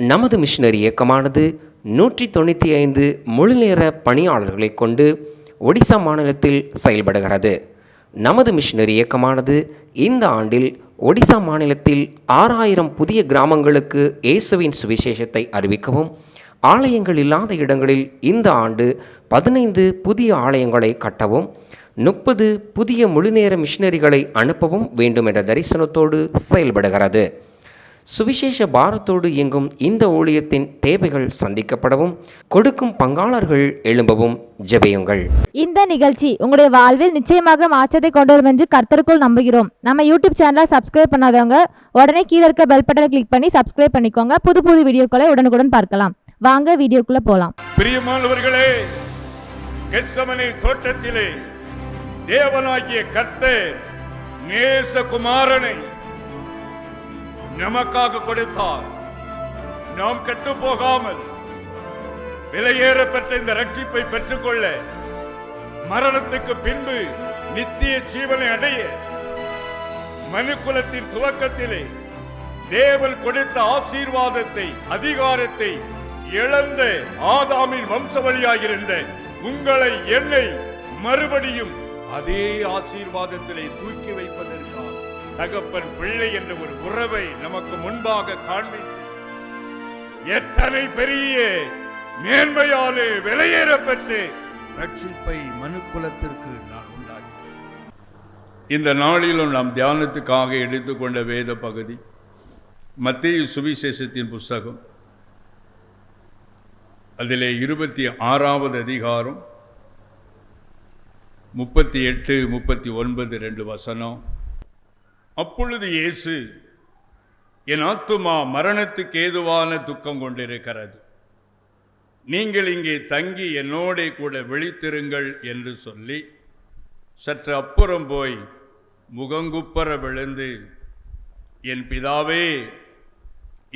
நமது மிஷனரி இயக்கமானது 195 முழுநேர பணியாளர்களை கொண்டு ஒடிசா மாநிலத்தில் செயல்படுகிறது. நமது மிஷனரி இயக்கமானது இந்த ஆண்டில் ஒடிசா மாநிலத்தில் 6000 புதிய கிராமங்களுக்கு இயேசுவின் சுவிசேஷத்தை அறிவிக்கவும், ஆலயங்கள் இல்லாத இடங்களில் இந்த ஆண்டு 15 புதிய ஆலயங்களை கட்டவும், 30 புதிய முழுநேர மிஷனரிகளை அனுப்பவும் வேண்டும் என்ற தரிசனத்தோடு செயல்படுகிறது. சுவிசேஷ பாரத்தோடு இயங்கும் இந்த ஊழியத்தின் தேவைகள் சந்திக்கப்படவும், கொடுக்கும் பங்காளர்கள் எழும்பவும் ஜெபியுங்கள். இந்த நிகழ்ச்சி உங்களுடைய வாழ்வில் நிச்சயமாக மாற்றத்தை கொண்டு வரும் என்று கர்த்தருக்குள் நம்புகிறோம். நம்ம யூடியூப் சேனலை சப்ஸ்கிரைப் பண்ணாதவங்க உடனே கீழே இருக்க பெல் பட்டனை கிளிக் பண்ணி சப்ஸ்கிரைப் பண்ணிக்கோங்க. புது புது வீடியோக்களை உடனுக்குடன் பார்க்கலாம். வாங்க வீடியோக்குள்ள போலாம். பிரியமானவர்களே, கெத்சமனே தோட்டத்திலே தேவனாகிய கர்த்தர் நேசகுமாரனை நமக்காக கொடுத்தார். நாம் கெட்டு போகாமல் விலையேறப்பட்ட இந்த ரட்சிப்பை பெற்றுக்கொள்ள, மரணத்துக்கு பின்பு நித்திய ஜீவனை அடைய, மனுக்குலத்தின் துவக்கத்திலே தேவன் கொடுத்த ஆசீர்வாதத்தை, அதிகாரத்தை இழந்த ஆதாமின் வம்சவழியாயிருந்த உங்களை, என்னை மறுபடியும் அதே ஆசீர்வாதத்திலே தூக்கி வைப்பதற்காக தகப்பன் பிள்ளை என்ற ஒரு உறவை நமக்கு முன்பாக காண்பித்து, எத்தனை பெரிய மேன்மையாலே விலையேறப்பட்டு ரட்சிப்பை மனுக்குலத்திற்கு நான் உண்டாக்கி. இந்த நாளிலும் நாம் தியானத்துக்காக எடுத்துக்கொண்ட வேத பகுதி மத்தேயு சுவிசேஷத்தின் புஸ்தகம், அதிலே 26வது அதிகாரம் 38, 39 2 வசனம். அப்பொழுது இயேசு, என் ஆத்துமா மரணத்துக்கு ஏதுவான துக்கம் கொண்டிருக்கிறது, நீங்கள் இங்கே தங்கி என்னோட கூட விழித்திருங்கள் என்று சொல்லி சற்று அப்புறம் போய் முகங்குப்பர விழுந்து, என் பிதாவே,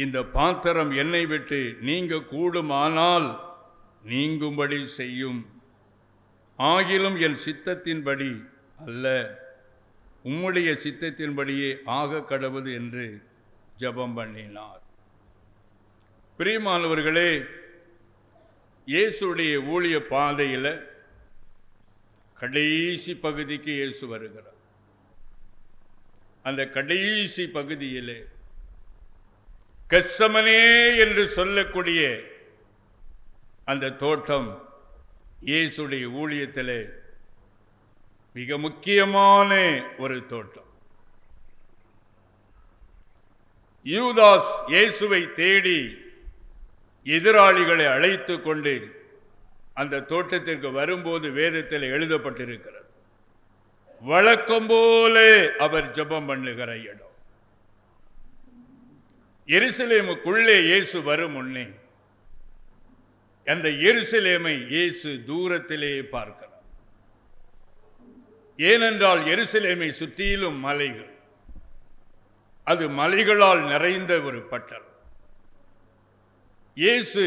இந்த பாத்திரம் என்னை விட்டு நீங்க கூடுமானால் நீங்கும்படி செய்யும், ஆகிலும் என் சித்தத்தின்படி அல்ல, உம்முடைய சித்தத்தின்படியே ஆக கடவுது என்று ஜெபம் பண்ணினார். பிரியமானவர்களே, இயேசுடைய ஊழிய பாதையில் கடைசி பகுதிக்கு இயேசு வருகிறார். அந்த கடைசி பகுதியிலே கெத்சமனே என்று சொல்லக்கூடிய அந்த தோட்டம் இயேசுடைய ஊழியத்திலே மிக முக்கியமான ஒரு தோட்டம். யூதாஸ் இயேசுவை தேடி எதிராளிகளை அழைத்து கொண்டு அந்த தோட்டத்திற்கு வரும்போது வேதத்தில் எழுதப்பட்டிருக்கிறது, வழக்கம் போல அவர் ஜெபம் பண்ணுகிற இடம். எருசலேமுக்குள்ளே இயேசு வரும் முன்னே அந்த எருசலேமை இயேசு தூரத்திலே பார்க்கிறார். ஏனென்றால் எருசலேமை சுற்றிலும் மலைகள், அது மலைகளால் நிறைந்த ஒரு பட்டணம். இயேசு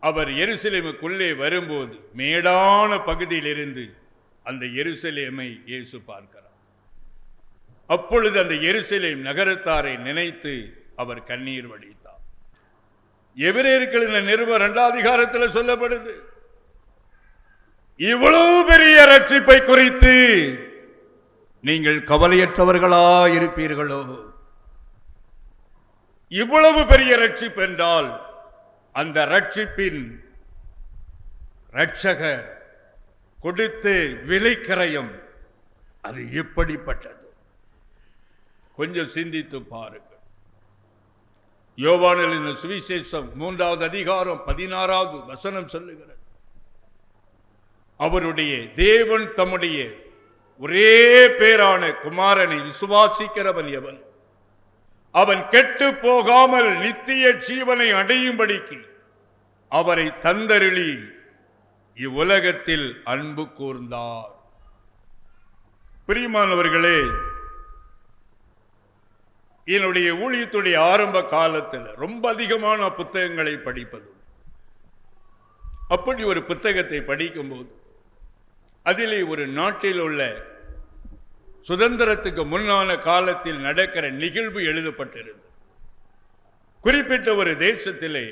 அவர் எருசலேமுக்குள்ளே வரும்போது மேடான பகுதியிலிருந்து அந்த எருசலேமை இயேசு பார்க்கிறார். அப்பொழுது அந்த எருசலேம் நகரத்தாரை நினைத்து அவர் கண்ணீர் வடித்தார். எபிரேயர்களின் நிருபம் 2ஆம் அதிகாரத்தில் சொல்லப்படுது, இவ்வளவு பெரிய ரட்சிப்பை குறித்து நீங்கள் கவலையற்றவர்களா இருப்பீர்களோ? இவ்வளவு பெரிய ரட்சிப்பு என்றால் அந்த ரட்சிப்பின் ரட்சகர் கொடுத்து விலைக்கரையும் அது எப்படிப்பட்டது? கொஞ்சம் சிந்தித்து பாருங்கள். யோவானின் சுவிசேஷம் 3வது அதிகாரம் 16வது வசனம் சொல்லுகிறது, அவருடைய தேவன் தம்முடைய ஒரே பேரான குமாரனை விசுவாசிக்கிறவன் எவன் அவன் கெட்டு போகாமல் நித்திய ஜீவனை அடையும்படிக்கு அவரை தந்தருளி இவ்வுலகத்தில் அன்பு கூர்ந்தார். பிரியமானவர்களே, என்னுடைய ஊழியத்துடைய ஆரம்ப காலத்தில் ரொம்ப அதிகமான புத்தகங்களை படிப்பது. அப்படி ஒரு புத்தகத்தை படிக்கும்போது அதிலே ஒரு நாட்டில் உள்ள சுதந்திரத்துக்கு முன்னான காலத்தில் நடக்கிற நிகழ்வு எழுதப்பட்டிருந்தது. குறிப்பிட்ட ஒரு தேசத்திலே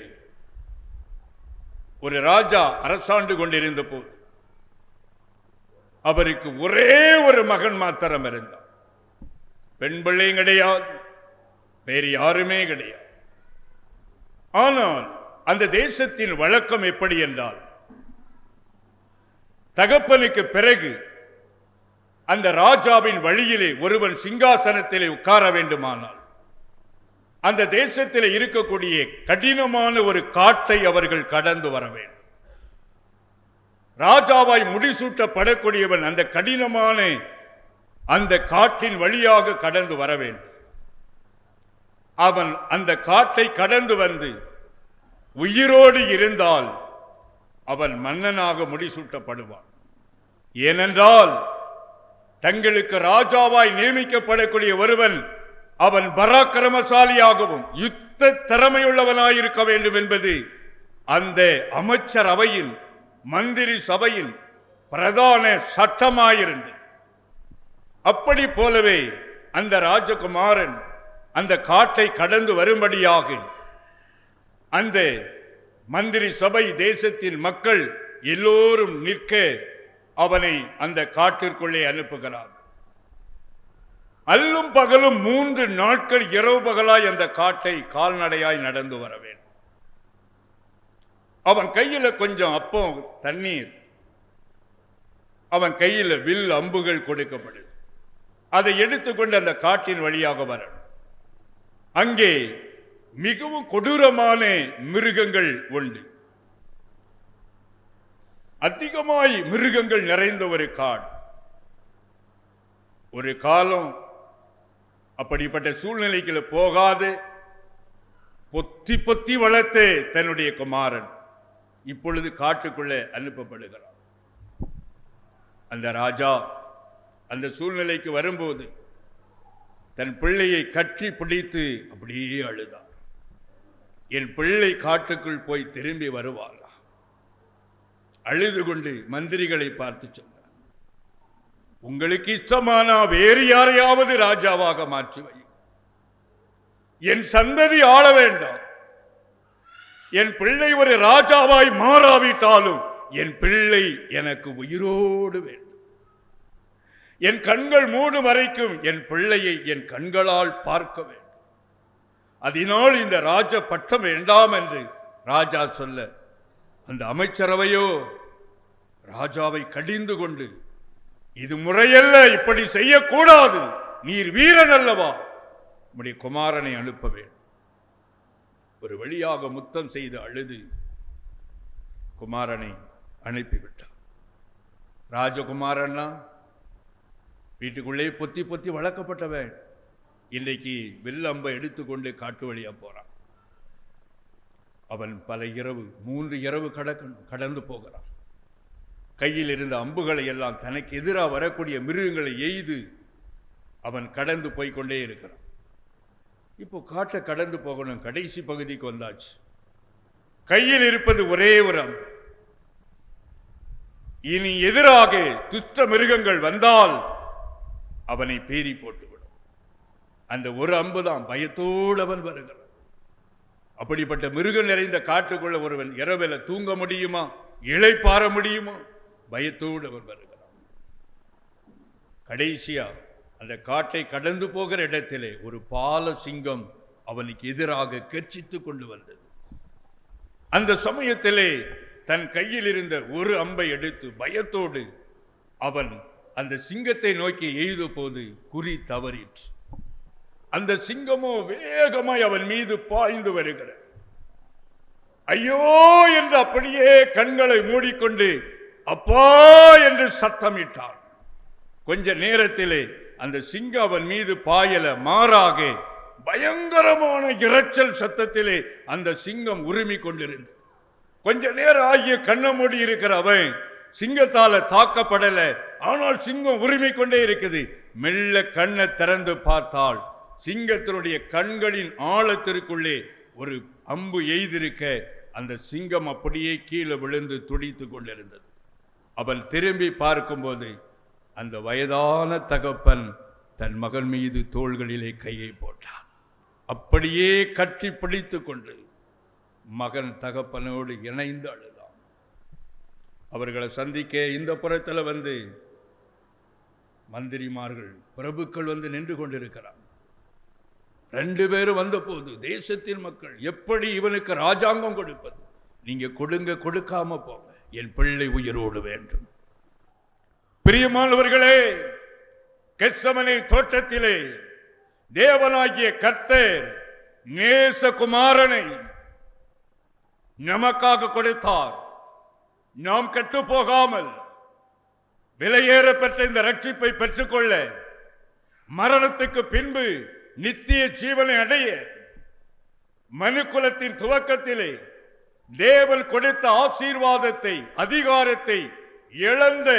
ஒரு ராஜா அரசாண்டு கொண்டிருந்த போது அவருக்கு ஒரே ஒரு மகன் மாத்திரம் இருந்தார். பெண் பிள்ளையும் கிடையாது, வேறு யாருமே கிடையாது. ஆனால் அந்த தேசத்தின் வழக்கம் எப்படி என்றால், தகப்பனுக்கு பிறகு அந்த ராஜாவின் வழியிலே ஒருவன் சிங்காசனத்திலே உட்கார வேண்டுமானால் அந்த தேசத்தில் இருக்கக்கூடிய கடினமான ஒரு காட்டை அவர்கள் கடந்து வர வேண்டும். ராஜாவாய் முடிசூட்டப்படக்கூடியவன் அந்த கடினமான அந்த காட்டின் வழியாக கடந்து வர வேண்டும். அவன் அந்த காட்டை கடந்து வந்து உயிரோடு இருந்தால் அவன் மன்னனாக முடிசூட்டப்படுவான். ஏனென்றால் தங்களுக்கு ராஜாவாய் நியமிக்கப்படக்கூடிய ஒருவன் அவன் பராக்கிரமசாலியாகவும் யுத்த திறமையுள்ளவனாயிருக்க வேண்டும் என்பது அந்த அமைச்சர் அவையின் மந்திரி சபையின் பிரதான சட்டமாயிருந்தது. அப்படி போலவே அந்த ராஜகுமாரன் அந்த காட்டை கடந்து வரும்படியாக அந்த மந்திரி சபை தேசத்தின் மக்கள் எல்லோரும் நிற்க அவனை அந்த காட்டிற்குள்ளே அனுப்புகிறார். அல்லும் பகலும் 3 நாட்கள் இரவு பகலாய் அந்த காட்டை கால்நடையாய் நடந்து வர வேண்டும். அவன் கையில கொஞ்சம் அப்பம் தண்ணீர், அவன் கையில வில் அம்புகள் கொடுக்கப்படுது. அதை எடுத்துக்கொண்டு அந்த காட்டின் வழியாக வர அங்கே மிகவும் கொடூரமான மிருகங்கள் உண்டு. அதிகமாய் மிருகங்கள் நிறைந்த ஒரு காடு. ஒரு காலம் அப்படிப்பட்ட சூழ்நிலைக்கு போகாது பொத்தி பொத்தி வளர்த்து தன்னுடைய குமாரன் இப்பொழுது காட்டுக்குள்ளே அனுப்பப்படுகிறார். அந்த ராஜா அந்த சூழ்நிலைக்கு வரும்போது தன் பிள்ளையை கட்டி பிடித்து அப்படியே அழுதார். என் பிள்ளை காட்டுக்குள் போய் திரும்பி வருவாளா? அழுது கொண்டு மந்திரிகளை பார்த்து சொன்னார், உங்களுக்கு இஷ்டமானா வேறு யாரையாவது ராஜாவாக மாற்றி வை, என் சந்ததி ஆள வேண்டாம். என் பிள்ளை ஒரு ராஜாவாய் மாறாவிட்டாலும் என் பிள்ளை எனக்கு உயிரோடு வேண்டும். என் கண்கள் மூடும் வரைக்கும் என் பிள்ளையை என் கண்களால் பார்க்க வேண்டும். அதனால் இந்த ராஜ பட்டம் வேண்டாம் என்று ராஜா சொல்ல, அந்த அமைச்சரவையோ ராஜாவை கடிந்து கொண்டு, இது முறையல்ல, இப்படி செய்யக்கூடாது, நீர் வீரன் அல்லவா, உம்முடைய குமாரனை அனுப்ப வேண்டும். ஒரு வழியாக முத்தம் செய்து அழுது குமாரனை அனுப்பிவிட்டார். ராஜகுமாரன்னா வீட்டுக்குள்ளே பொத்தி பொத்தி வளர்க்கப்பட்டவன் இன்றைக்கு வில்லம்பை எடுத்துக்கொண்டு காட்டு வழியா போறான். அவன் பல இரவு 3 இரவு கடந்து போகிறான். கையில் இருந்த அம்புகளை எல்லாம் தனக்கு எதிராக வரக்கூடிய மிருகங்களை எய்து அவன் கடந்து போய்கொண்டே இருக்கிறான். இப்போ காட்டை கடந்து போகணும். கடைசி பகுதிக்கு வந்தாச்சு. கையில் இருப்பது ஒரே ஒரு அம்பு. இனி எதிராக துஷ்ட மிருகங்கள் வந்தால் அவனை பீறி போட்டுவிடும். அந்த ஒரு அம்புதான் பயத்தோடு அவன் வருகிறான். அப்படிப்பட்ட மிருகம் நிறைந்த காட்டுக்குள்ள ஒருவன் இரவில தூங்க முடியுமா? இளைப்பாற முடியுமா? பயத்தோடு அவன் வருகிறான். கடைசியா அந்த காட்டை கடந்து போகிற இடத்திலே ஒரு பால சிங்கம் அவனுக்கு எதிராக கர்ச்சித்துக் கொண்டு வந்தது. அந்த சமயத்திலே தன் கையில் இருந்த ஒரு அம்பை எடுத்து பயத்தோடு அவன் அந்த சிங்கத்தை நோக்கி எய்த போது குறி தவறிற்று. அந்த சிங்கமோ வேகமாய் அவன் மீது பாய்ந்து வருகிறது. ஐயோ என்று அப்படியே கண்களை மூடிக்கொண்டு அப்பா என்று சத்தமிட்டான். கொஞ்ச நேரத்திலே அந்த சிங்கம் அவன் மீது பாயல, மாறாக பயங்கரமான இரைச்சல் சத்தத்திலே அந்த சிங்கம் உரிமை கொண்டிருந்தது. கொஞ்ச நேரம் ஆகிய கண்ண மூடி இருக்கிற அவன் சிங்கத்தால தாக்கப்படல, ஆனால் சிங்கம் உரிமை கொண்டே இருக்குது. மெல்ல கண்ணை திறந்து பார்த்தால் சிங்கத்தினுடைய கண்களின் ஆழத்திற்குள்ளே ஒரு அம்பு எய்திருக்க அந்த சிங்கம் அப்படியே கீழே விழுந்து துடித்து கொண்டிருந்தது. அவன் திரும்பி பார்க்கும்போது அந்த வயதான தகப்பன் தன் மகன் மீது தோள்களிலே கையை போட்டான். அப்படியே கட்டி பிடித்து கொண்டு மகன் தகப்பனோடு இணைந்து அழுதான். அவர்களை சந்திக்க இந்த புறத்தில் வந்து மந்திரிமார்கள், பிரபுக்கள் வந்து நின்று கொண்டிருக்கிறார். 2 பேரும் வந்த போது தேசத்தின் மக்கள், எப்படி இவனுக்கு ராஜாங்கம் கொடுப்பது? நீங்க கொடுங்க, கொடுக்காம போங்க, என் பிள்ளை உயிரோடு வேண்டும். பிரியமானவர்களே, கெத்சமனே தோட்டத்திலே தேவனாகிய கர்த்தர் நேசகுமாரனை நமக்காக கொடுத்தார். நாம் கெட்டு போகாமல் விலையேறப்பட்ட இந்த ரட்சிப்பை பெற்றுக்கொள்ள, மரணத்துக்கு பின்பு நித்திய ஜீவனை அடைய, மனுக்குலத்தின் துவக்கத்திலே தேவன் கொடுத்த ஆசீர்வாதத்தை, அதிகாரத்தை இழந்த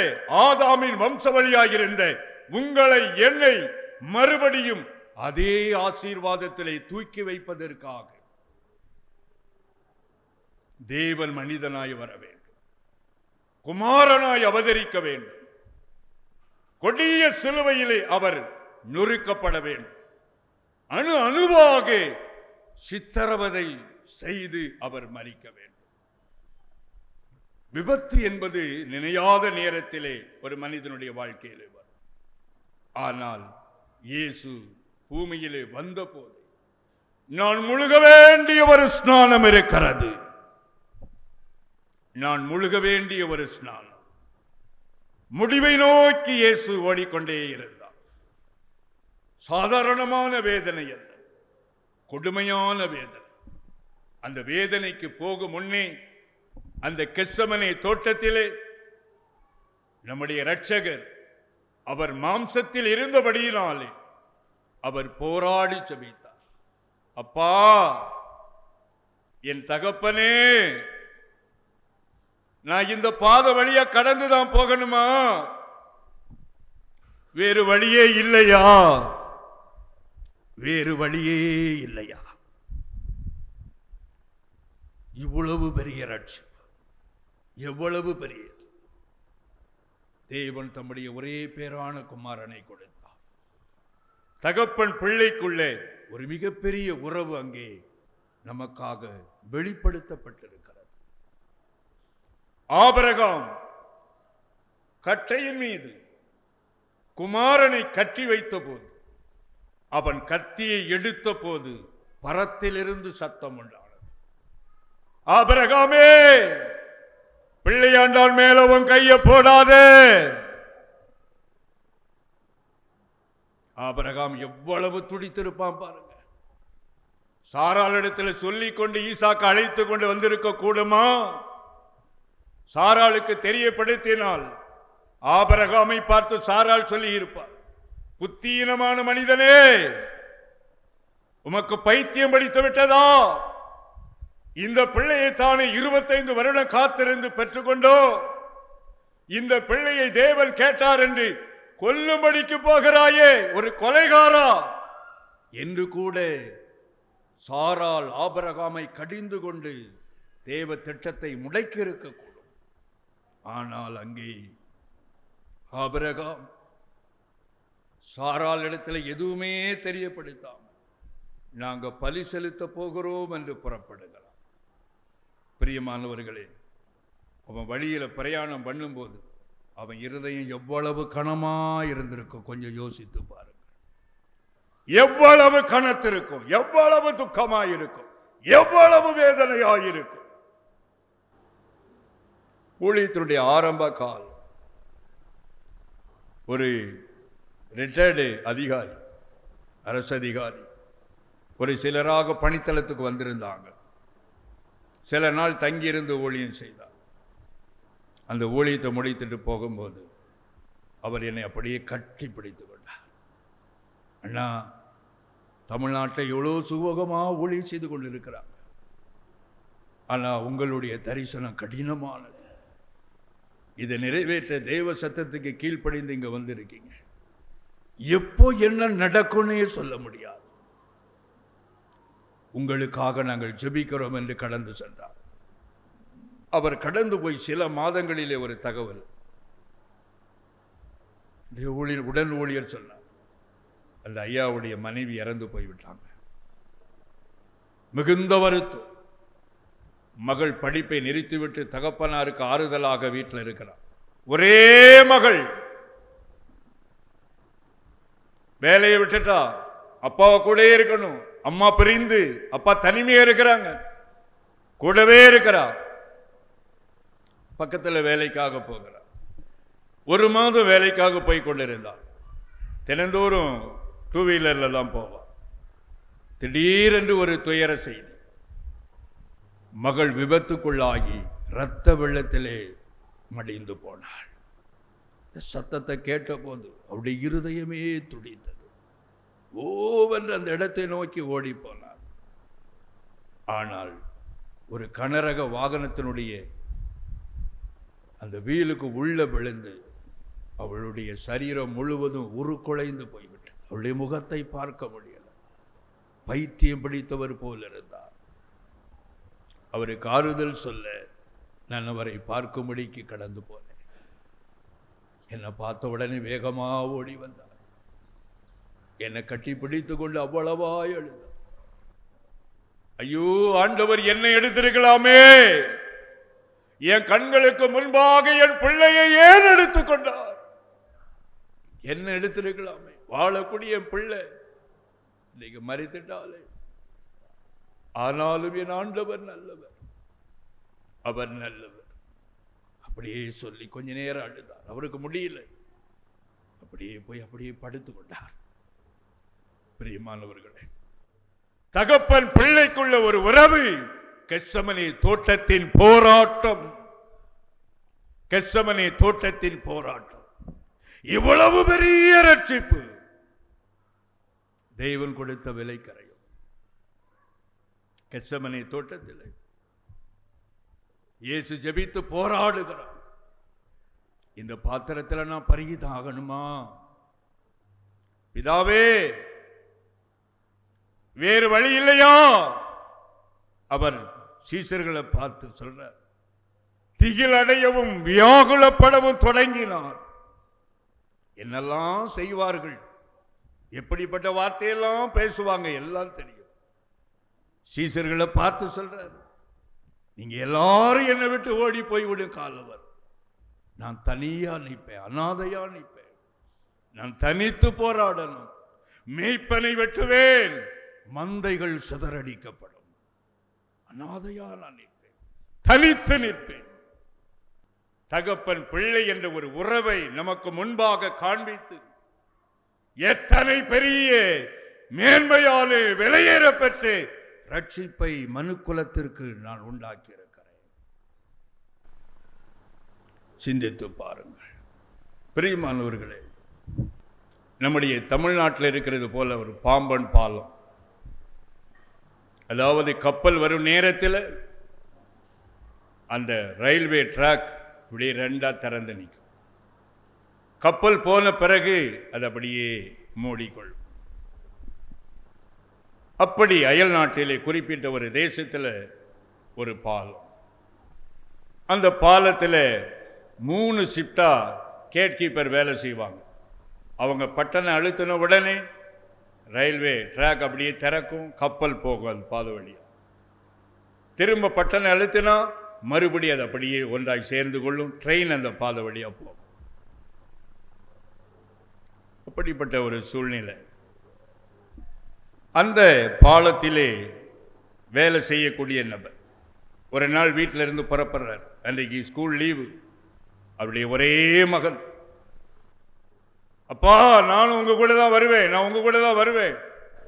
ஆதாமின் வம்சவழியாயிருந்த உங்களை, என்னை மறுபடியும் அதே ஆசீர்வாதத்திலே தூக்கி வைப்பதற்காக தேவன் மனிதனாய் வர வேண்டும், குமாரனாய் அவதரிக்க வேண்டும், கொடிய சிலுவையிலே அவர் நொறுக்கப்பட வேண்டும், அணு அணுவாக சித்திரவதை செய்து அவர் மரிக்க வேண்டும். விபத்து என்பது நினையாத நேரத்திலே ஒரு மனிதனுடைய வாழ்க்கையிலே வரும். ஆனால் இயேசு பூமியிலே வந்த போது நான் முழுக வேண்டிய ஒரு ஸ்நானம் இருக்கிறது. நான் முழுக வேண்டிய ஒரு ஸ்நானம். முடிவை நோக்கி இயேசு ஓடிக்கொண்டே இருந்தார். சாதாரணமான வேதனை அல்ல, கொடுமையான வேதனை. அந்த வேதனைக்கு போகும் முன்னே அந்த கெத்சமனே தோட்டத்திலே நம்முடைய இரட்சகர், அவர் மாம்சத்தில் இருந்தபடியினாலே அவர் போராடி ஜெபித்தார். அப்பா, என் தகப்பனே, நான் இந்த பாத வழியா கடந்துதான் போகணுமா? வேறு வழியே இல்லையா? வேறு வழியே இல்லையா? இவ்வளவு பெரிய ரட்சிப்பு, எவ்வளவு பெரிய தேவன் தம்முடைய ஒரே பேரான குமாரனை கொடுத்தார். தகப்பன் பிள்ளைக்குள்ளே ஒரு மிகப்பெரிய உறவு அங்கே நமக்காக வெளிப்படுத்தப்பட்டிருக்கிறது. ஆபிரகாம் கட்டையின் மீது குமாரனை கட்டி வைத்த போது, அவன் கத்தியை எடுத்த போது பரத்திலிருந்து சத்தம் உண்டானது. ஆபிரகாமே, பிள்ளையாண்டான் மேல உன் கைய போடாதே. ஆபிரகாம் எவ்வளவு துடித்திருப்பான் பாருங்க. சாராள் இடத்துல சொல்லிக் கொண்டு ஈசாக்கு அழைத்து கொண்டு வந்திருக்க கூடுமா? சாராளுக்கு தெரியப்படுத்தினால் ஆபிரகாமை பார்த்து சாராள் சொல்லி இருப்பார், புத்தீனமான மனிதனே, உமக்கு பைத்தியம் படித்து விட்டதா? இந்த பிள்ளையை தானே 25 வருடம் காத்திருந்து பெற்றுக்கொண்டோ, இந்த பிள்ளையை தேவன் கேட்டார் என்று கொல்லும்படிக்கு போகிறாயே, ஒரு கொலைகாரா என்று கூட சாராள் ஆபிரகாமை கடிந்து கொண்டு தேவ திட்டத்தை முடக்கி இருக்கக்கூடும். ஆனால் அங்கே ஆபிரகாம் சாராள் இடத்துல எதுவுமே தெரியப்படுத்தாம, நாங்க பலி செலுத்த போகிறோம் என்று புறப்படுகிறார். பிரியமானவர்களே, அவன் வழியில பிரயாணம் பண்ணும்போது அவன் இருதயம் எவ்வளவு கனமா இருந்திருக்கும் கொஞ்சம் யோசித்து பாருங்க. எவ்வளவு கனத்திருக்கும், எவ்வளவு துக்கமாயிருக்கும், எவ்வளவு வேதனையாயிருக்கும். ஊழியத்தினுடைய ஆரம்ப கால் ஒரு ரிட்டையர்டு அதிகாரி, அரசு அதிகாரி ஒரு சிலராக பணித்தளத்துக்கு வந்திருந்தாங்க. சில நாள் தங்கியிருந்து ஊழியம் செய்தார். அந்த ஊழியத்தை முடித்துட்டு போகும்போது அவர் என்னை அப்படியே கட்டி பிடித்து கொண்டார். அண்ணா, தமிழ்நாட்டில் எவ்வளோ சுகமாக ஊழியம் செய்து கொண்டிருக்கிறாங்க, ஆனால் உங்களுடைய தரிசனம் கடினமானது. இதை நிறைவேற்ற தேவ சத்தத்துக்கு கீழ்ப்படிந்து இங்கே வந்திருக்கீங்க. எப்போ என்ன நடக்கும்னே சொல்ல முடியாது. உங்களுக்காக நாங்கள் ஜெபிக்கிறோம் என்று கடந்து சென்றார். அவர் கடந்து போய் சில மாதங்களிலே ஒரு தகவல் உடன் ஊழியர் சொன்னார், அந்த ஐயாவுடைய மனைவி இறந்து போய்விட்டாங்க. மிகுந்த வருத்தம். மகள் படிப்பை நிறுத்திவிட்டு தகப்பனாருக்கு ஆறுதலாக வீட்டில் இருக்கிறார். ஒரே மகள் வேலையை விட்டுட்டா. அப்பாவை கூட இருக்கணும், அம்மா பிரிந்து அப்பா தனிமையா இருக்கிறாங்க, கூடவே இருக்கிறா. பக்கத்தில் வேலைக்காக போகிறார். 1 மாதம் வேலைக்காக போய் கொண்டிருந்தார். தினந்தோறும் 2 வீலர்ல தான் போவார். திடீரென்று ஒரு துயர செய்தி. மகள் விபத்துக்குள்ளாகி இரத்த வெள்ளத்திலே மடிந்து போனாள். சத்தத்தை கேட்ட போது அவருடைய இருதயமே துடித்தது. ஓவென்று அந்த இடத்தை நோக்கி ஓடி போனார். ஆனால் ஒரு கனரக வாகனத்தினுடைய அந்த வீலுக்கு உள்ள விழுந்து அவளுடைய சரீரம் முழுவதும் உருக்குலைந்து போய்விட்டது. அவளுடைய முகத்தை பார்க்க முடியல. பைத்தியம் பிடித்தவர் போல் இருந்தார். அவருக்கு ஆறுதல் சொல்ல நான் அவரை பார்க்கும்படிக்கு கடந்து போனேன். என்னை பார்த்த உடனே வேகமா ஓடி வந்தார். என்னை கட்டி பிடித்து கொண்டு அவ்வளவா எழுத, ஐயோ ஆண்டவர் என்னை எடுத்திருக்கலாமே, என் கண்களுக்கு முன்பாக என் பிள்ளையை ஏன் எடுத்துக்கொண்டார், என்ன எடுத்திருக்கலாமே, வாழக்கூடிய என் பிள்ளை இன்னைக்கு மறித்துட்டாலே. ஆனாலும் என் ஆண்டவர் நல்லவர், அவர் நல்லவர். அப்படியே சொல்லி கொஞ்ச நேரம் அழுதார். அவருக்கு முடியல. அப்படியே போய் அப்படியே படுத்து கொண்டார். பிரியமானவர்களே, தகப்பன் பிள்ளைக்குள்ள ஒரு உறவு. கெத்சமனே தோட்டத்தின் போராட்டம், கெத்சமனே தோட்டத்தின் போராட்டம். இவ்வளவு பெரிய ரட்சிப்பு தேவன் கொடுத்த விலை கரையும். கெத்சமனே தோட்டத்தில் இயேசு ஜெபித்து போராடுகிறார். இந்த பாத்திரத்தில் நான் பருகிதான் ஆகணுமா? பிதாவே, வேறு வழி இல்லையா? அவர் சீசர்களை பார்த்து சொல்றார், திகில் அடையவும் வியாகுலப்படவும் தொடங்கினார். என்னெல்லாம் செய்வார்கள், எப்படிப்பட்ட வார்த்தையெல்லாம் பேசுவாங்க, எல்லாம் தெரியும். சீசர்களை பார்த்து சொல்றார், நீங்க எல்லாரும் என்னை விட்டு ஓடி போய்விடு காலவர். நான் தனியா நிற்பேன், அனாதையா நிற்பேன். நான் தனித்து போராடணும். மேய்ப்பனை வெட்டுவேன், மந்தைகள் சிதறடிக்கப்படும். அனாதையா நான் நிற்பேன், தனித்து நிற்பேன். தகப்பன் பிள்ளை என்ற ஒரு உறவை நமக்கு முன்பாக காண்பித்து எத்தனை பெரிய மேன்மையான விலையேற பெற்று ரட்சிப்பை மனுக்குலத்திற்கு நான் உண்டாக்கி இருக்கிறேன். சிந்தித்து பாருங்கள் பிரியமானவர்களே. நம்முடைய தமிழ்நாட்டில் இருக்கிறது போல ஒரு பாம்பன் பாலம், அதாவது கப்பல் வரும் நேரத்தில் அந்த ரயில்வே ட்ராக் இப்படியே 2ஆ திறந்து நிற்கும். கப்பல் போன பிறகு அது அப்படியே மூடிக்கொள்ளும். அப்படி அயல் நாட்டிலே குறிப்பிட்ட ஒரு தேசத்தில் ஒரு பாலம். அந்த பாலத்தில் 3 ஷிஃப்டா கேட் கீப்பர் வேலை செய்வாங்க. அவங்க பட்டனை அழுத்தின உடனே ரயில்வே ட்ராக் அப்படியே திறக்கும், கப்பல் போகும் அது பாதை வழியா. திரும்ப பட்டனை அழுத்தினா மறுபடியும் அது அப்படியே ஒன்றாய் சேர்ந்து கொள்ளும், ட்ரெயின் அந்த பாதை வழியா போகும். அப்படிப்பட்ட ஒரு சூழ்நிலை. அந்த பாலத்திலே வேலை செய்யக்கூடிய நபர் ஒரு நாள் வீட்டில் இருந்து புறப்படுறார். அன்றைக்கு ஸ்கூல் லீவு. அவருடைய ஒரே மகன், அப்பா நானும் உங்க கூட தான் வருவேன், நான் உங்க கூட தான் வருவேன்.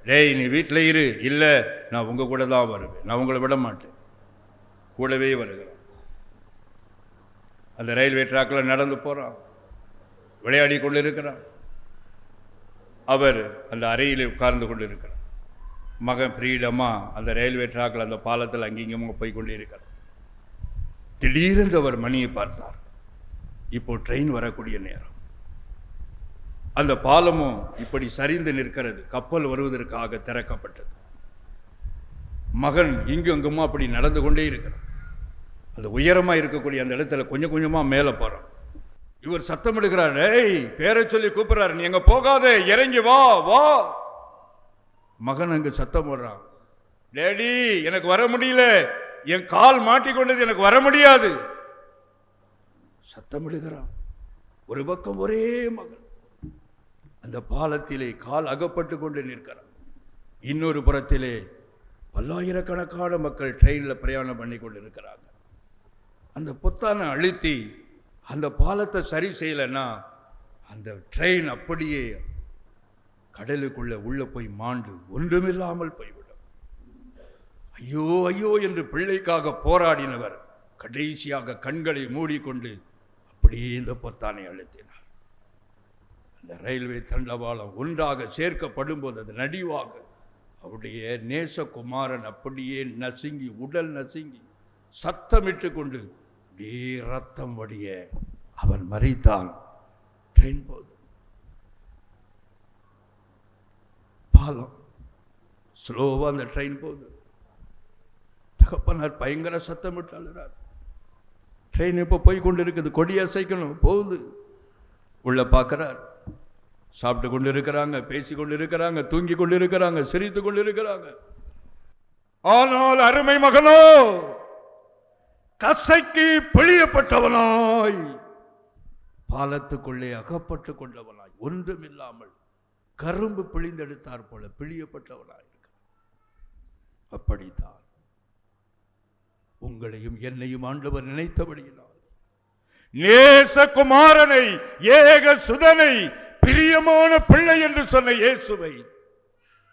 டேய் நீ வீட்டில் இரு. இல்லை நான் உங்க கூட தான் வருவேன், நான் உங்களை விட மாட்டேன். கூடவே வருகிறான். அந்த ரயில்வே ட்ராக்கில் நடந்து போகிறான், விளையாடி கொண்டு இருக்கிறான். அவர் அந்த அறையில் உட்கார்ந்து கொண்டு இருக்கிறார். மகன் ஃப்ரீடமாக அந்த ரயில்வே ட்ராக்கில் அந்த பாலத்தில் அங்கிங்கமாக போய் கொண்டு இருக்கிறார். திடீரென்று அவர் மணியை பார்த்தார். இப்போ ட்ரெயின் வரக்கூடிய நேரம். அந்த பாலமும் இப்படி சரிந்து நிற்கிறது, கப்பல் வருவதற்காக திறக்கப்பட்டது. மகன் இங்கு அங்குமா அப்படி நடந்து கொண்டே இருக்கிறார். அந்த உயரமாக இருக்கக்கூடிய அந்த இடத்துல கொஞ்சம் கொஞ்சமாக மேலே போகிறான். இவர் சத்தம் எடுக்கிறார், ஏய் பேரை சொல்லி கூப்பிடுறாரு, நீ எங்க போகாத, இறங்கி வா வா. மகன் அங்கு சத்தம் போடுறான், டேடி எனக்கு வர முடியல, என் கால் மாட்டிக்கொண்டது, எனக்கு வர முடியாது சத்தமிடுகிறான். ஒரு பக்கம் ஒரே மகன் அந்த பாலத்திலே கால் அகப்பட்டு கொண்டு நிற்கிறான். இன்னொரு புறத்திலே பல்லாயிரக்கணக்கான மக்கள் ட்ரெயினில் பிரயாணம் பண்ணி கொண்டு இருக்கிறாங்க. அந்த பொத்தானை அழுத்தி அந்த பாலத்தை சரி செய்யலைன்னா அந்த ட்ரெயின் அப்படியே கடலுக்குள்ள உள்ள போய் மாண்டு ஒன்றுமில்லாமல் போய்விடும். ஐயோ ஐயோ என்று பிள்ளைக்காக போராடினவர் கடைசியாக கண்களை மூடிக்கொண்டு அப்படியே இந்த பொத்தானை அழுத்தினார். அந்த ரயில்வே தண்டவாளம் ஒன்றாக சேர்க்கப்படும் போது அது நடிவாக அவருடைய நேசகுமாரன் அப்படியே நசுங்கி, உடல் நசுங்கி சத்தமிட்டு கொண்டு அப்படியே ரத்தம் வடிய அவன் மரித்தான். ட்ரெயின் போகுது, பாலம் ஸ்லோவா அந்த ட்ரெயின் போகுது. தகப்பனார் பயங்கர சத்தமிட்டு அழுறார். ட்ரெயின் இப்போ போய் கொண்டு இருக்குது, கொடி அசைக்கணும், போகுது. உள்ள பார்க்கிறார், சாப்பிட்டு கொண்டு இருக்கிறாங்க, பேசி கொண்டு இருக்கிறாங்க, தூங்கி கொண்டு இருக்கிறாங்க, சிரித்து கொண்டு இருக்கிறாங்க. ஆனால் அருமை மகனோ கசைக்கு பிழியப்பட்டவனாய் பாலத்துக்குள்ளே அகப்பட்டு கொண்டவனாய் ஒன்றுமில்லாமல் கரும்பு பிழிந்தெடுத்தார் போல பிழியப்பட்டவனாய் இருக்க. அப்படித்தான் உங்களையும் என்னையும் ஆண்டவர் நினைத்தபடியினால் நேசகுமாரனை, ஏக சுதனை, பிரியமான பிள்ளை என்று சொன்ன இயேசுவை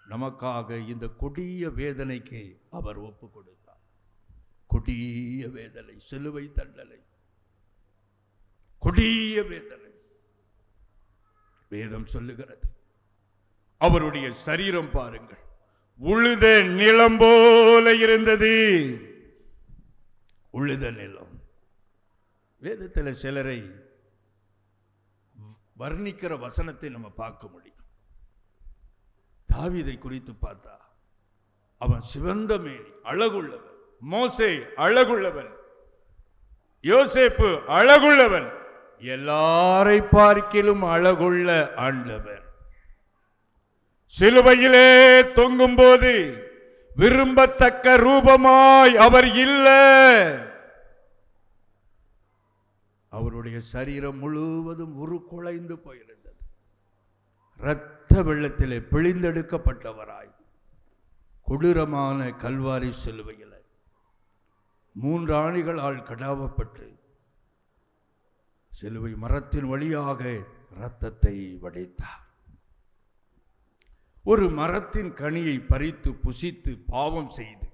நமக்காக இந்த கொடிய வேதனைக்கு அவர் ஒப்பு கொடுத்தார். கொடிய வேதனை, சிலுவை தண்டனை, கொடிய வேதனை. வேதம் சொல்லுகிறது, அவருடைய சரீரம் பாருங்கள், உழுத நிலம் போல இருந்தது. உழுத நிலம். வேதத்தில் சிலரை வர்ணிக்கிற வசனத்தை நம்ம பார்க்க முடியும். தாவீதை குறித்து பார்த்தா அவன் சிவந்த மேனி, அழகுள்ளவன். மோசே அழகுள்ளவன், யோசேப்பு அழகுள்ளவன், எல்லாரை பார்க்கிலும் அழகுள்ள ஆண்டவர். சிலுவையிலே தொங்கும் போது விரும்பத்தக்க ரூபமாய் அவர் இல்லை. அவருடைய சரீரம் முழுவதும் உருக்குலைந்து போயிருந்தது. இரத்த வெள்ளத்திலே பிழிந்தெடுக்கப்பட்டவராய் கொடூரமான கல்வாரி சிலுவையில் 3 ஆணிகளால் கடாவப்பட்டு சிலுவை மரத்தின் வழியாக இரத்தத்தை வடித்தார். ஒரு மரத்தின் கனியை பறித்து புசித்து பாவம் செய்து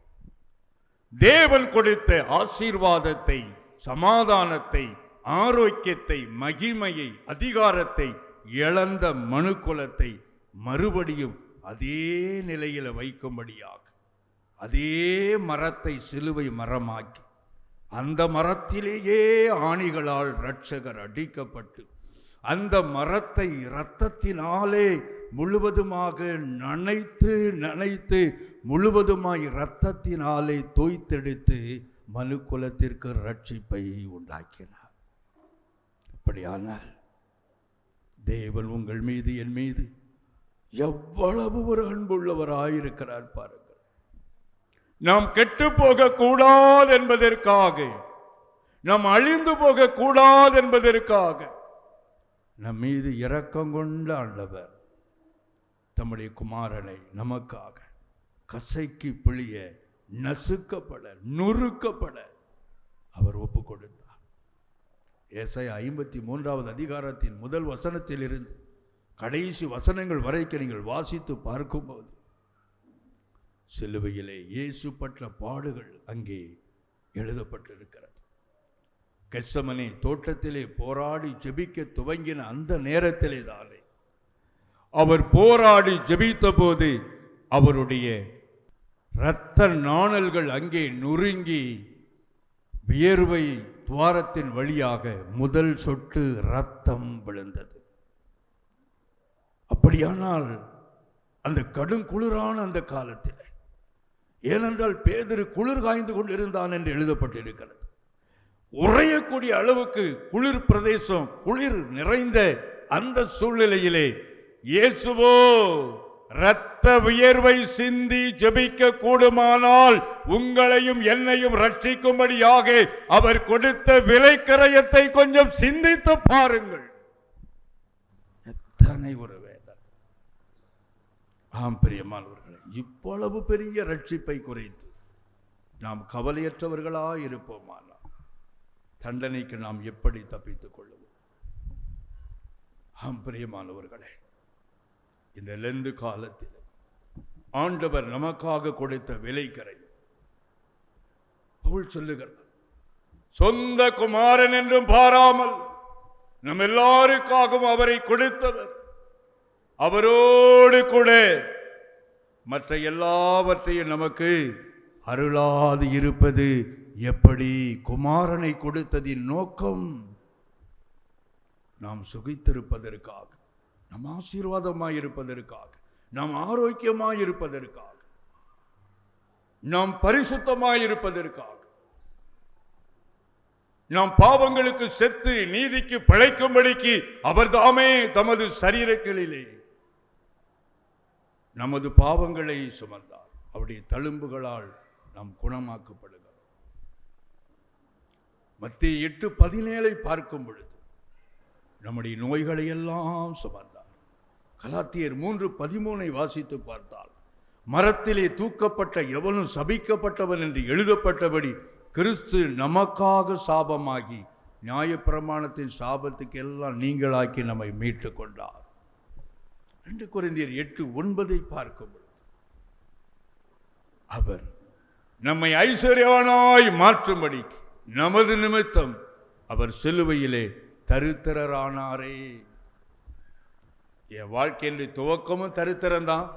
தேவன் கொடுத்த ஆசீர்வாதத்தை, சமாதானத்தை, ஆரோக்கியத்தை, மகிமையை, அதிகாரத்தை இழந்த மனுக்குலத்தை மறுபடியும் அதே நிலையில் வைக்கும்படியாக அதே மரத்தை சிலுவை மரமாக்கி அந்த மரத்திலேயே ஆணிகளால் இரட்சகர் அடிக்கப்பட்டு அந்த மரத்தை இரத்தத்தினாலே முழுவதுமாக நனைத்து முழுவதுமாய் இரத்தத்தினாலே தோய்த்தெடுத்து மனுக்குலத்திற்கு ரட்சிப்பை உண்டாக்கினார். அப்படியானால் தேவன் உங்கள் மீது, என் மீது எவ்வளவு ஒரு அன்புள்ளவராயிருக்கிறார் பாருங்கள். நாம் கெட்டு போக கூடாது என்பதற்காக, நாம் அழிந்து போக கூடாது என்பதற்காக நம் மீது இரக்கம் கொண்ட ஆண்டவர் தம்முடைய குமாரனை நமக்காக கசைக்கு பிழிய, நசுக்கப்பட, நொறுக்கப்பட அவர் ஒப்பு கொடுத்தார். ஏசாயா 53வது அதிகாரத்தின் முதல் வசனத்தில் இருந்து கடைசி வசனங்கள் வரைக்கும் நீங்கள் வாசித்து பார்க்கும்போது சிலுவையிலே இயேசு பட்ட பாடுகள் அங்கே எழுதப்பட்டிருக்கிறது. கெத்சமனே தோட்டத்திலே போராடி ஜெபிக்க துவங்கின அந்த நேரத்திலே தானே அவர் போராடி ஜெபித்த போது அவருடைய இரத்த நாணல்கள் அங்கே நொறுங்கி வியர்வை துவாரத்தின் வழியாக முதல் சொட்டு இரத்தம் விழுந்தது. அப்படியானால் அந்த கடும் குளிரான அந்த காலத்தில், ஏனென்றால் பேதுரு குளிர் காய்ந்து கொண்டிருந்தான் என்று எழுதப்பட்டிருக்கிறது. உறையக்கூடிய அளவுக்கு குளிர் பிரதேசம், குளிர் நிறைந்த அந்த சூழ்நிலையிலே இயேசுவோ இரத்த வியர்வை சிந்தி ஜெபிக்க கூடுமானால் உங்களையும் என்னையும் ரட்சிக்கும்படியாக அவர் கொடுத்த விலைக்கரையத்தை கொஞ்சம் சிந்தித்து பாருங்கள். எத்தனை ஒரு வேதனை. ஆம் பிரியமானவர்களே, இவ்வளவு பெரிய ரட்சிப்பை குறித்து நாம் கவலையற்றவர்களாய் இருப்போமானால் தண்டனைக்கு நாம் எப்படி தப்பித்துக் கொள்ளுவோம்? ஆம் பிரியமானவர்களே, இந்த லெந்து காலத்தில் ஆண்டவர் நமக்காக கொடுத்த விலைக்கரை பவுல் சொல்லுகிறார், சொந்த குமாரன் என்றும் பாராமல் நம் எல்லாருக்காகவும் அவரை கொடுத்தவர், அவரோடு கூட மற்ற எல்லாவற்றையும் நமக்கு அருளாது இருப்பது எப்படி? குமாரனை கொடுத்ததின் நோக்கம் நாம் சுகித்திருப்பதற்காக, நாம் ஆசீர்வாதமாய் இருப்பதற்காக, நாம் ஆரோக்கியமாய் இருப்பதற்காக, நாம் பரிசுத்தமாய் இருப்பதற்காக, நாம் பாவங்களுக்கு செத்து நீதிக்கு பிழைக்கும்படிக்கு அவர்தாமே தமது சரீரங்களிலே நமது பாவங்களை சுமந்தார். அவருடைய தழும்புகளால் நாம் குணமாக்கப்படுகிறோம். மத்தேயு 8:17 பார்க்கும் பொழுது நம்முடைய நோய்களை எல்லாம் சுமந்தார். கலாத்தியர் 3:13 வாசித்து பார்த்தால், மரத்திலே தூக்கப்பட்ட எவனும் சபிக்கப்பட்டவன் என்று எழுதப்பட்டபடி கிறிஸ்து நமக்காக சாபமாகி நியாயப்பிரமாணத்தின் சாபத்துக்கு எல்லாம் நீங்களாக்கி நம்மை மீட்டு கொண்டார். 2 கொரிந்தியர் 8:9 பார்க்கும் பொழுது அவர் நம்மை ஐஸ்வர்யவானாய் மாற்றும்படிக்கு நமது நிமித்தம் அவர் சிலுவையிலே தரித்திரரானாரே. என் வாழ்க்கையின் துவக்கமும் தரித்திரம்தான்,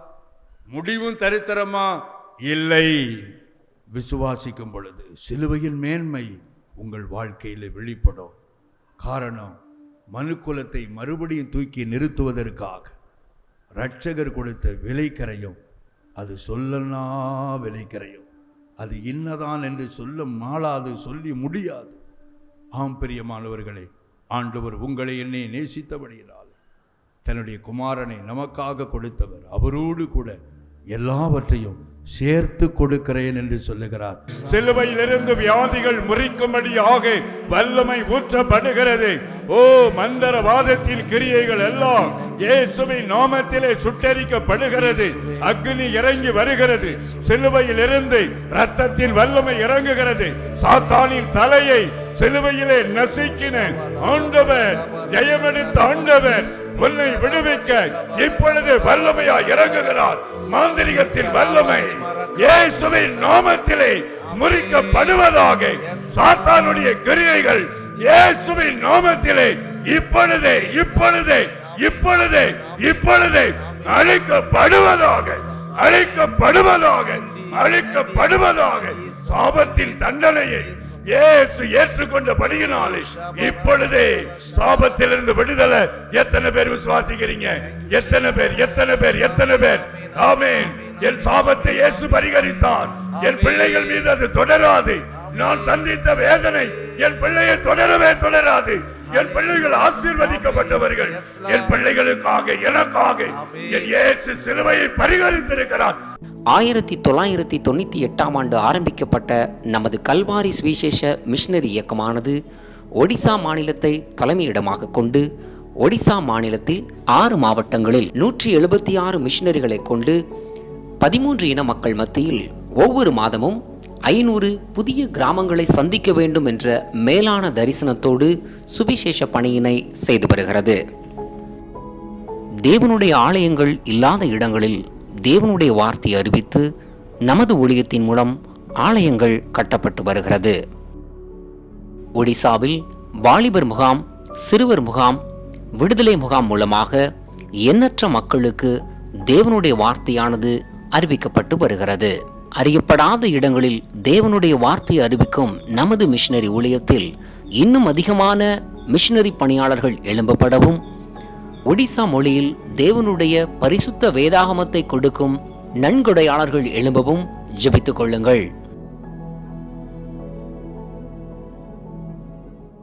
முடிவும் தரித்திரமா? இல்லை. விசுவாசிக்கும் பொழுது சிலுவையின் மேன்மை உங்கள் வாழ்க்கையில் வெளிப்படும். காரணம், மனுக்குலத்தை மறுபடியும் தூக்கி நிறுத்துவதற்காக இரட்சகர் கொடுத்த விலைக்கரையும் அது சொல்லனா விலைக்கரையும். அது இன்னதான் என்று சொல்ல மாளாது, சொல்லி முடியாது. ஆம் பிரியமானவர்களே, ஆண்டவர் உங்களை என்னை நேசித்தபடியினால் தன்னுடைய குமாரனை நமக்காக கொடுத்தவர். அவரோடு கூட எல்லாவற்றையும் சேர்த்து கொடுக்கிறேன் என்று சொல்லுகிறார். சிலுவையிலிருந்து வியாதிகள் முறிக்கும்படியாக வல்லமை ஊற்றப்படுகிறது. ஓ, மந்திரவாதத்தின் கிரியைகள் எல்லாம் இயேசுவின் நாமத்திலே சுட்டெரிக்கப்படுகிறது. அக்னி இறங்கி வருகிறது. சிலுவையிலிருந்து இரத்தத்தின் வல்லமை இறங்குகிறது. சாத்தானின் தலையை சிலுவையிலே நசுக்கின ஆண்டவர், ஜெயமெடுத்த ஆண்டவர் உன்னை விடுவிக்க இப்பொழுது வல்லமையா இறங்குகிறார். மாந்திரிகத்தின் வல்லமை இயேசுவின் நாமத்திலே முறிக்கப்படுவதாக. சாத்தானுடைய கிரியைகள் இயேசுவின் நாமத்திலே இப்பொழுதே இப்பொழுதே இப்பொழுதே இப்பொழுதே அழிக்கப்படுவதாக, அழிக்கப்படுவதாக, அழிக்கப்படுவதாக. சாபத்தின் தண்டனையை இயேசு ஏற்றுக்கொண்டபடியினாலே இப்பொழுதே சாபத்திலிருந்து விடுதலை. எத்தனை பேர் விசுவாசிக்கிறீங்க? எத்தனை பேர்? எத்தனை பேர்? எத்தனை பேர்? ஆமென். என் சாபத்தை இயேசு பரிகரித்தார். என் பிள்ளைகள் மீது அது தொடராது. நான் சந்தித்த வேதனை என் பிள்ளையை தொடரவே தொடராது. என் பிள்ளைகள் ஆசீர்வதிக்கப்பட்டவர்கள். என் பிள்ளைகளுக்காக, எனக்காக என் இயேசு சிலுவையை பரிகரித்திருக்கிறார். 1998 ஆரம்பிக்கப்பட்ட நமது கல்வாரி சுவிசேஷ மிஷனரி இயக்கமானது ஒடிசா மாநிலத்தை தலைமையிடமாக கொண்டு ஒடிசா மாநிலத்தில் 6 மாவட்டங்களில் 176 மிஷனரிகளை கொண்டு 13 இன மக்கள் மத்தியில் ஒவ்வொரு மாதமும் 500 புதிய கிராமங்களை சந்திக்க வேண்டும் என்ற மேலான தரிசனத்தோடு சுவிசேஷ பணியினை செய்து வருகிறது. தேவனுடைய ஆலயங்கள் இல்லாத இடங்களில் தேவனுடைய வார்த்தை அறிவித்து நமது ஊழியத்தின் மூலம் ஆலயங்கள் கட்டப்பட்டு வருகிறது. ஒடிசாவில் வாலிபர் முகாம், சிறுவர் முகாம், விடுதலை முகாம் மூலமாக எண்ணற்ற மக்களுக்கு தேவனுடைய வார்த்தையானது அறிவிக்கப்பட்டு வருகிறது. அறியப்படாத இடங்களில் தேவனுடைய வார்த்தையை அறிவிக்கும் நமது மிஷனரி ஊழியத்தில் இன்னும் அதிகமான மிஷனரி பணியாளர்கள் எழும்பப்படவும், ஒடிசா மொழியில் தேவனுடைய பரிசுத்த வேதாகமத்தை கொடுக்கும் நன்கொடையாளர்கள் எழும்பவும் ஜெபித்துக் கொள்ளுங்கள்.